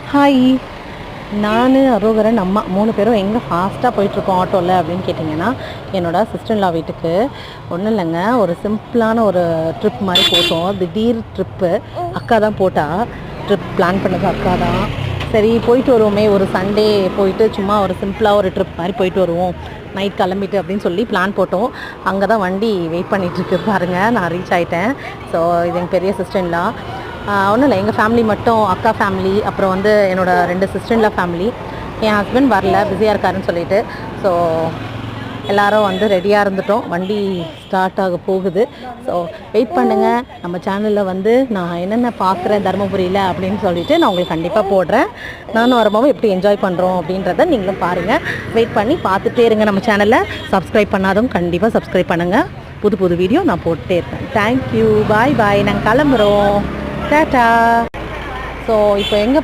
Hi, நான் அரோகரன் அம்மா 3 பேரும் எங்கே ஃபாஸ்ட்டாக போயிட்டுருக்கோம் ஆட்டோவில் அப்படின்னு கேட்டிங்கன்னா, என்னோட சிஸ்டர்லா வீட்டுக்கு. ஒன்றும் இல்லைங்க, ஒரு சிம்பிளான ஒரு ட்ரிப் மாதிரி போட்டோம். திடீர் ட்ரிப்பு. அக்கா தான் போட்டா. ட்ரிப் பிளான் பண்ணது அக்கா தான். சரி போயிட்டு வருவோமே, ஒரு சண்டே போயிட்டு சும்மா ஒரு சிம்பிளாக ஒரு ட்ரிப் மாதிரி போயிட்டு வருவோம் நைட் கிளம்பிட்டு அப்படின்னு சொல்லி பிளான் போட்டோம். அங்கே தான் வண்டி வெயிட் பண்ணிகிட்ருக்கு பாருங்கள். நான் ரீச் ஆகிட்டேன். ஸோ இது எங்கள் பெரிய சிஸ்டர்லா. ஒன்றும் இல்லை, எங்கள் ஃபேமிலி மட்டும், அக்கா ஃபேமிலி, அப்புறம் வந்து என்னோடய 2 சிஸ்டர்லா ஃபேமிலி. என் ஹஸ்பண்ட் வரல, பிஸியாக இருக்காருன்னு சொல்லிட்டு. ஸோ எல்லோரும் வந்து ரெடியாக இருந்துட்டோம். வண்டி ஸ்டார்ட் ஆக போகுது. ஸோ வெயிட் பண்ணுங்கள். நம்ம சேனலில் வந்து நான் என்னென்ன பார்க்குறேன் தருமபுரியில் அப்படின்னு சொல்லிட்டு நான் உங்களுக்கு கண்டிப்பாக போடுறேன். நானும் வரும்போது எப்படி என்ஜாய் பண்ணுறோம் அப்படின்றத நீங்களும் பாருங்கள். வெயிட் பண்ணி பார்த்துட்டே இருங்க. நம்ம சேனலில் சப்ஸ்கிரைப் பண்ணாதவங்க கண்டிப்பாக சப்ஸ்கிரைப் பண்ணுங்கள். புது புது வீடியோ நான் போட்டுகிட்டே இருப்பேன். தேங்க்யூ, பாய் பாய். நாங்கள் கிளம்புறோம். டாட்டா. ஸோ இப்போ எங்கே